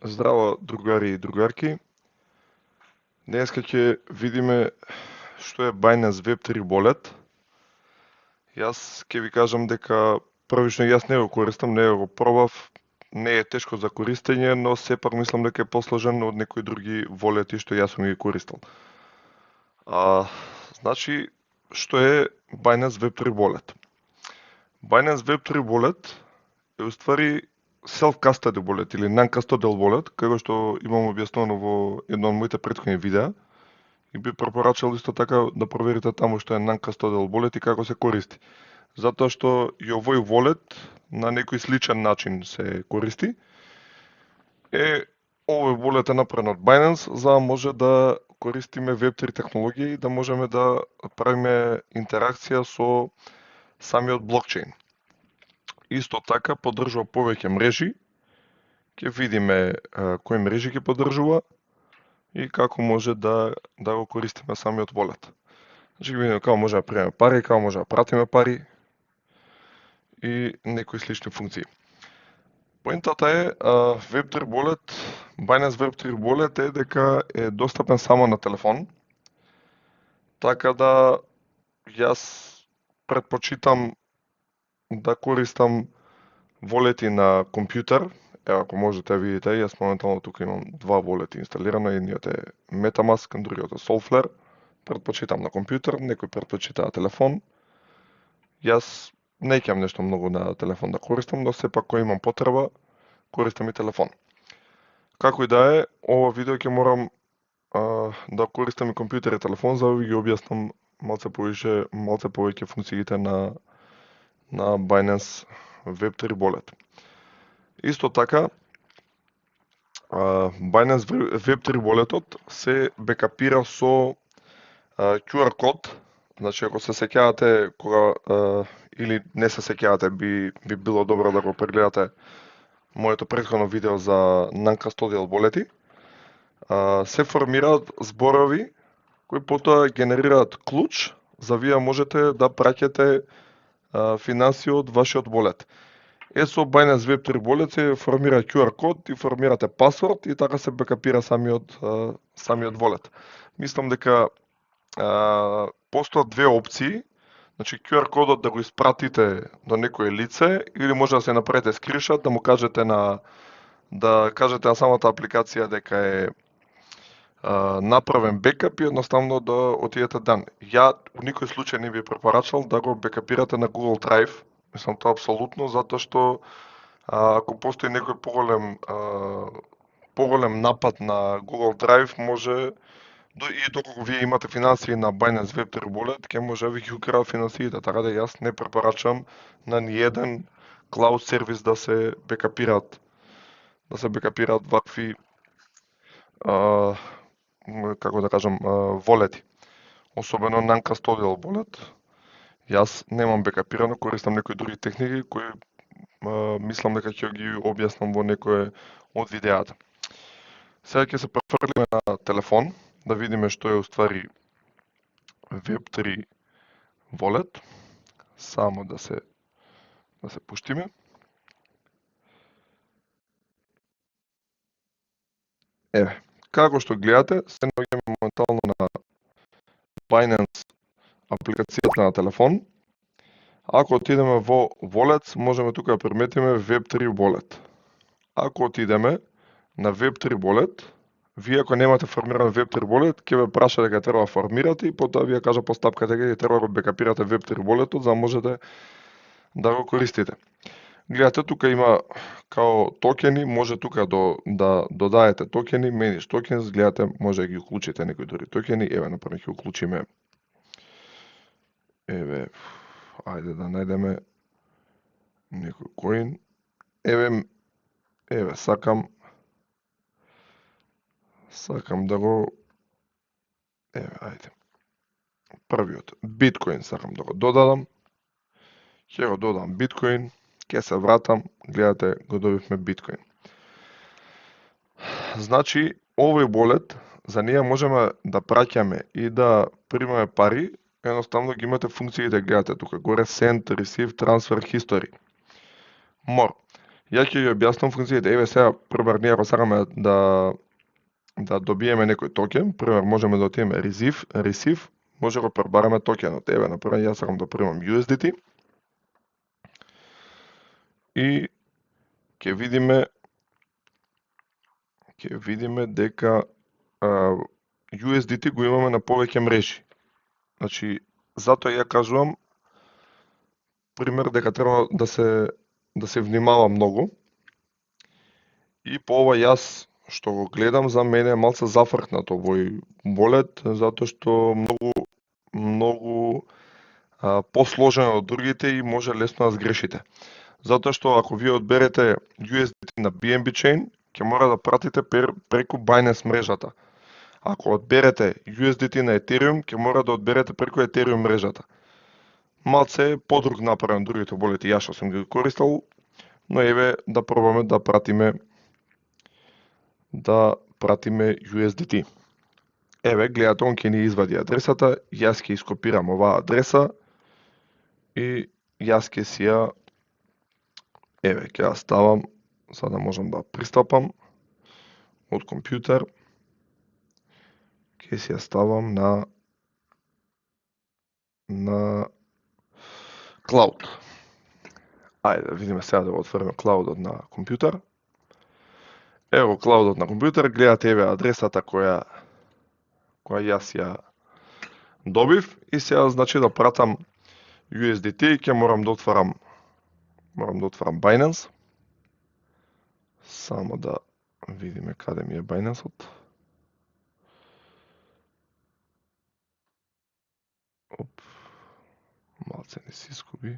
Здраво, другари и другарки. Денеска ќе видиме што е Binance Web3 Wallet. Јас ќе ви кажам дека првично јас не го користам, не го пробав, не е тешко за користење, но сепак мислам дека е посложен од некои други волети што јас сум ги користел. Значи, што е Binance Web3 Wallet? Binance Web3 Wallet е уствари self-custody wallet или non-custodial wallet, како што имам објаснено во едно од моите претходни видеа. И би препорачал исто така да проверите таму што е non-custodial wallet и како се користи. Затоа што и овој wallet на некој сличен начин се користи. Овој wallet е направен од Binance за да може да користиме Web3 технологија и да можеме да правиме интеракција со самиот блокчейн. Исто така поддржува повеќе мрежи. Ќе видиме кои мрежи ќе поддржува и како може да го користиме самиот wallet. Значи видиме како може да примеме пари, како може да пратиме пари и некои слични функции. Поентата е Web3 Wallet, Binance Web3 Wallet е дека е достапен само на телефон. Така да јас предпочитам да користам волети на компјутер. Ако можете да видите, јас моментално тука имам два волети инсталирано, едниот е MetaMask, другиот е Solflare. Предпочитам на компјутер, некој предпочита на телефон. Јас не ќам нешто многу на телефон да користам, но сепак кој имам потреба, користам и телефон. Како и да е, ова видео ќе морам да користам и компјутер и телефон за да ви ги објаснам малце повеќе функциите на Binance Web3 Wallet. Исто така, Binance Web3 Wallet-от се бекапира со QR код. Значи, ако се сеќавате кога или не се сеќавате, би било добро да го прегледате моето претходно видео за non-custodial wallet-и. Се формираат зборови кои потоа генерираат клуч за вие можете да праќате финансии од вашиот wallet. Со Binance Web3 Wallet се формира QR код и формирате пасворд и така се бекапира самиот wallet. Мислам дека постојат две опции. Значи QR кодот да го испратите до некое лице или може да се направите скриншот, да му кажете на самата апликација дека е направен бекап и едноставно да отидете дан. Ја во никој случај не би препорачал да го бекапирате на Google Drive. Мислам тоа апсолутно, затоа што ако постои некој поголем напад на Google Drive, може и доколку вие имате финансии на Binance Web3 Wallet, ќе може да ви ги украдат финансиите, така да јас не препорачам на ниеден клауд сервис да се бекапираат вакви како да кажам волети. Особено non-custodial wallet. Јас немам бекапирано, користам некои други техники кои мислам дека ќе ги објаснам во некое од видеата. Сега ќе се префрлиме на телефон, да видиме што е уствари Web3 Wallet. Само да се пуштиме. Еве, како што гледате, се наоѓаме моментално на Binance апликацијата на телефон. Ако отидеме во Wallets, можеме тука да приметиме Web3 Wallet. Ако отидеме на Web3 Wallet, вие ако немате формиран Web3 Wallet, ќе ве праша дека треба да формирате и потоа вие кажа постапката дека треба да го бекапирате Web3 Wallet-от за да можете да го користите. Гледате, тука има као токени, може тука да додадете токени, manage tokens, гледате, може да ги уклучите некои други токени, еве, например, ќе уклучиме, еве, ајде да најдеме некој коин, еве, сакам да го, еве, ајде, првиот, биткоин сакам да го додадам, ќе го додам биткоин, ќе се вратам, гледате, го добивме биткоин. Значи, овој wallet, за неја можеме да праќаме и да примаме пари, едноставно ги имате функциите, гледате тука горе, send, receive, transfer, history. More. Ја ќе ја објаснам функциите. Еве сега, пример, ние ако сакаме да добиеме некој токен, пример, можеме да отидеме receive, може да го пребараме токенот. Еве, например, јас сакам да примам USDT и ќе видиме дека USDT го имаме на повеќе мрежи. Значи, затоа ја кажувам, пример, дека треба да се внимава многу. И по ова јас што го гледам, за мене е малце зафркнато овој болет, затоа што многу посложен од другите и може лесно да сгрешите. Затоа што ако вие одберете USDT на BNB Chain, ќе мора да пратите преку Binance мрежата. Ако одберете USDT на Ethereum, ќе мора да одберете преку Ethereum мрежата. Малце подруг направен другите болети, јас што сум ги користел, но еве да пробаме да пратиме USDT. Еве, гледате, он ќе ни извади адресата, јас ќе ископирам оваа адреса и јас ќе си ја, еве, ќе ја ставам, за да можам да пристапам од компјутер, ќе си ја ставам на Cloud. Ајде да видиме сега да го отвориме Cloud-от на компјутер. Ево Cloud-от на компјутер, гледате еве адресата која јас ја добив и сега значи да пратам USDT ќе морам да отварам Binance. Само да видиме каде ми е Binance-от. Оп. Малце не се искуби.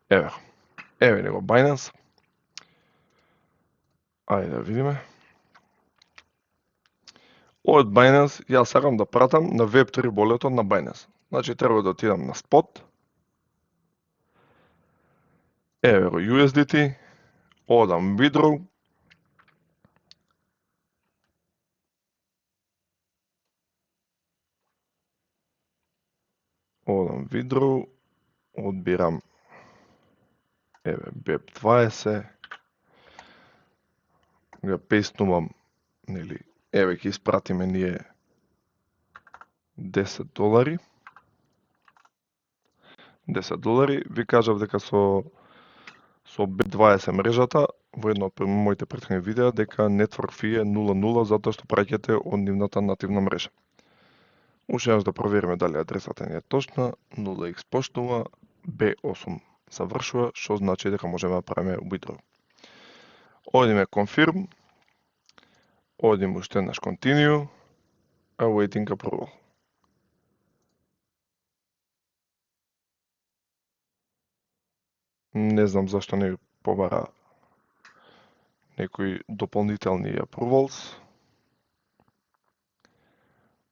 Еве него Binance. Ајде да видиме. Од Binance јас сакам да пратам на Web3 болетот на Binance. Значи треба да отидам на Spot. Еве го USDT. Одам Withdraw. Одбирам еве BEP20. Го пестнувам, нели, еве ќе испратиме ние $10. $10. Ви кажав дека со BEP20 мрежата, во едно од моите претходни видеа, дека network fee е 0.0 затоа што праќате од нивната нативна мрежа. Уште еднаш да провериме дали адресата ни е точна. 0x почнува, B8 завршува, што значи дека можеме да правиме withdraw. Одиме confirm, одиме уште еднаш continue, awaiting approval. Не знам зашто не побара некои дополнителни approvals.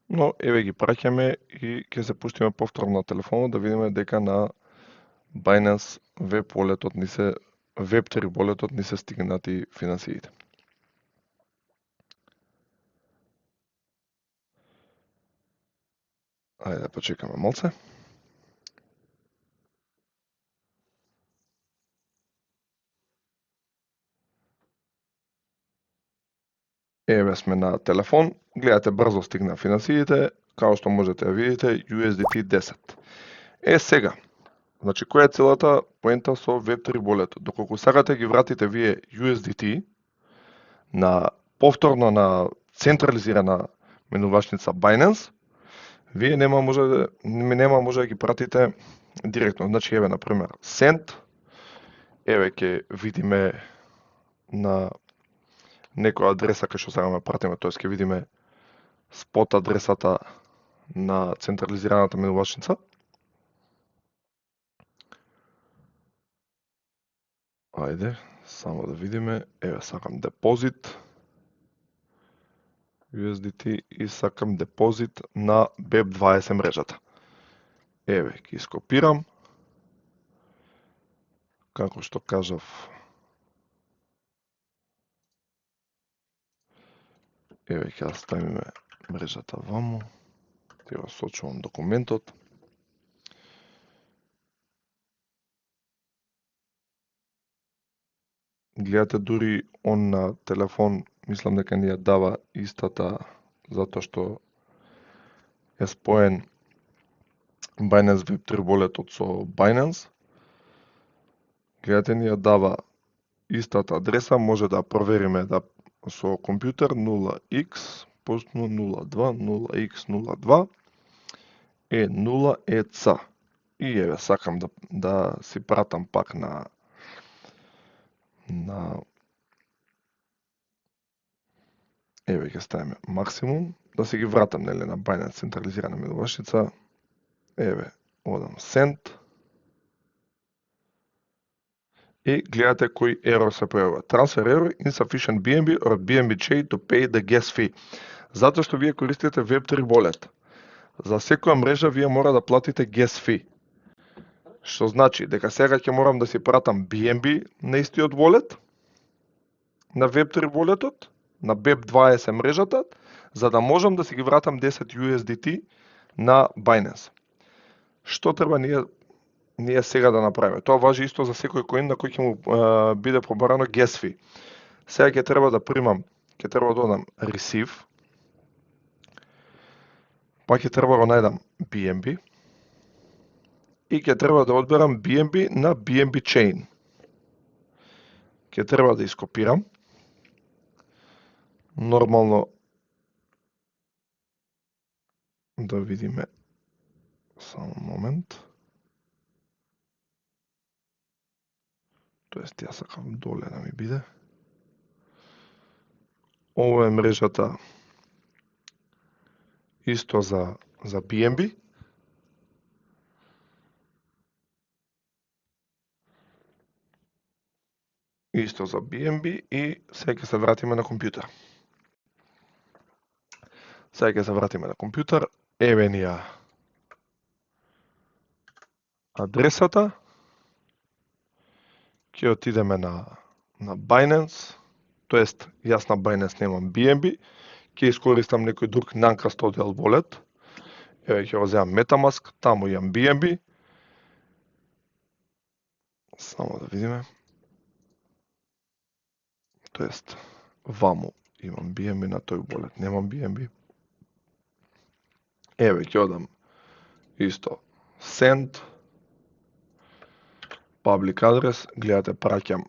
Но еве ги праќаме и ќе се пуштиме повторно на телефонот да видиме дека на Binance Web walletот Web3 walletот ни се стигнати финансиите. Ајде да почекаме малце. Еве сме на телефон, гледате брзо стигна финансиите, као што можете да видите USDT 10. Сега, значи која е целата поента со Web3 болетот? Доколку сакате ги вратите вие USDT повторно на централизирана менувачница Binance, вие нема може да ги пратите директно. Значи еве на пример Send, еве ќе видиме на некоја адреса кај што сакаме да пратиме, тоест ќе видиме спот адресата на централизираната менувачница. Ајде, само да видиме. Еве сакам депозит USDT и сакам депозит на BEP20 мрежата. Еве, ќе ископирам. Како што кажав, еве ќе ја ставиме мрежата ваму. Ќе го сочувам документот. Гледате, дури он на телефон, мислам дека ни ја дава истата, затоа што е споен Binance Web3 walletот со Binance. Гледате, ни ја дава истата адреса, може да провериме со компјутер 0x постно 02 0x02 е 0 ец. И еве сакам да си пратам пак на еве ќе ставиме максимум, да си ги вратам нели на Binance централизирана милувачница. Еве, одам send. И гледате кој ерор се појавува. Transfer error, insufficient BNB or BNB chain to pay the gas fee. Затоа што вие користите Web3 wallet. За секоја мрежа вие мора да платите gas fee. Што значи дека сега ќе морам да си пратам BNB на истиот wallet, на Web3 walletот, на BEP20 мрежата, за да можам да си ги вратам 10 USDT на Binance. Што треба ние сега да направиме? Тоа важи исто за секој коин на кој ќе му биде побарано gas fee. Сега ќе треба да додам receive, па ќе треба да најдам BNB и ќе треба да одберам BNB на BNB chain. Ќе треба да ископирам. Нормално да видиме само момент. Тоест ја сакам доле да ми биде. Ова е мрежата исто за BNB. Исто за BNB и сега ќе се вратиме на компјутер. Еве ни ја адресата. Ќе отидеме на Binance, тоест јас на Binance немам BNB, ќе искористам некој друг non-custodial wallet. Еве ќе го земам MetaMask, таму имам BNB. Само да видиме. Тоест, ваму имам BNB, на тој wallet немам BNB. Еве ќе одам исто send, public address, гледате праќам.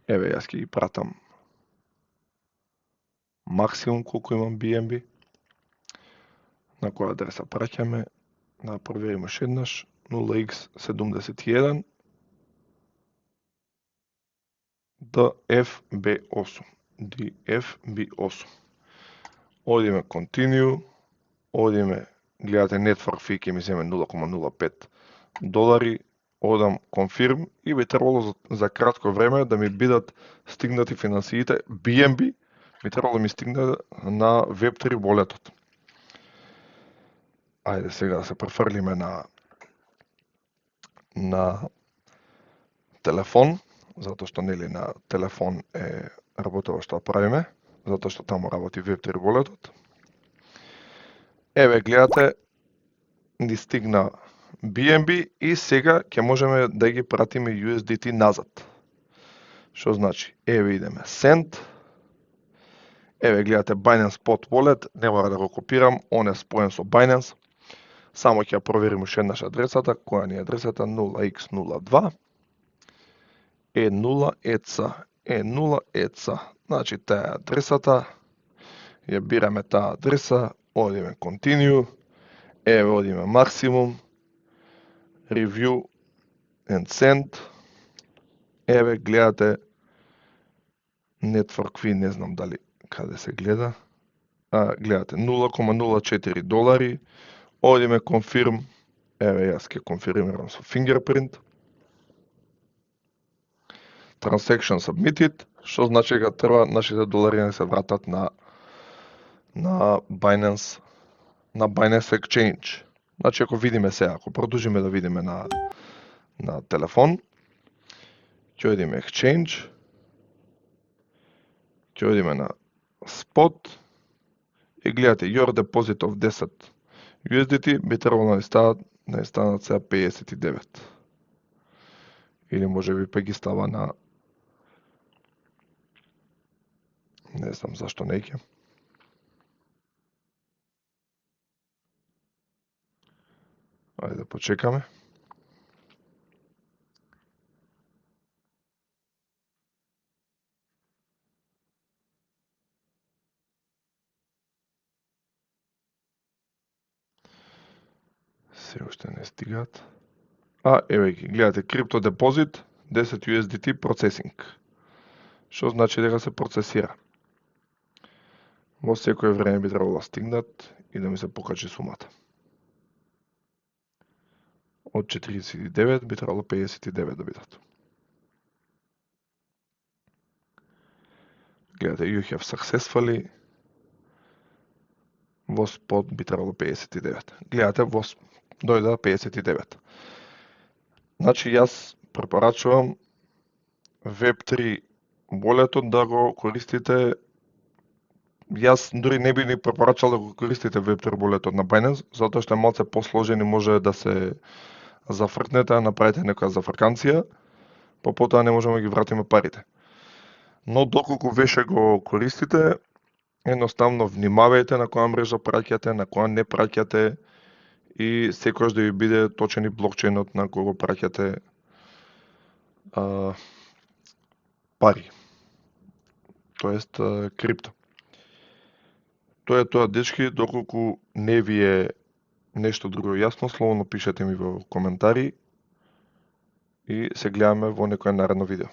Еве јас ќе ги пратам максимум колку имам BNB. На која адреса праќаме? Да провериме уште еднаш. 0x71 DFB8. Одиме continue, одиме, гледате network fee ќе ми земе $0,05, одам confirm и би требало за кратко време да ми бидат стигнати финансиите BNB, би требало да ми стигне на Web3 walletот. Ајде сега да се префрлиме на телефон, затоа што нели на телефон е работево што правиме, затоа што таму работи Web3 walletот. Еве гледате, ни стигна BNB и сега ќе можеме да ги пратиме USDT назад. Што значи? Еве идеме send. Еве гледате Binance Spot Wallet, не мора да го копирам, он е споен со Binance. Само ќе ја проверим уште еднаш адресата, која ни е адресата 0x02 е 0 ец. Значи таа е адресата. Ја бираме таа адреса, одиме continue, еве одиме максимум, review and send. Еве гледате network fee, не знам дали каде се гледа. Гледате $0,04. Одиме confirm. Еве јас ќе конфирмирам со fingerprint. Transaction submitted, што значи дека треба нашите долари да се вратат на Binance Exchange. Значи ако видиме сега, ако продолжиме да видиме на телефон, ќе одиме Exchange, ќе одиме на Spot и гледате your deposit of 10 USDT би требало да ни станат сега 59. Или може би па ги става на Не знам зашто не ќе. Ајде да почекаме. Се уште не стигаат. Еве ги, гледате, крипто депозит, 10 USDT процесинг. Што значи дека се процесира. Во секое време би требало да стигнат и да ми се покачи сумата. Од 49 би требало 59 да бидат. Гледате, you have successfully, во спот би требало 59. Гледате, во дојда 59. Значи, јас препорачувам Web3 wallet да го користите. Јас дури не би ни препорачал да го користите Web3 wallet на Binance, затоа што е малце посложен и може да се зафркнете, да направите некоја зафрканција, па потоа не можеме да ги вратиме парите. Но доколку веше го користите, едноставно внимавајте на која мрежа праќате, на која не праќате и секогаш да ви биде точен и блокчейнот на кој го праќате пари. Тоест крипто. Тоа е тоа, дечки, доколку не ви е нешто друго јасно, словно пишете ми во коментари и се гледаме во некој наредно видео.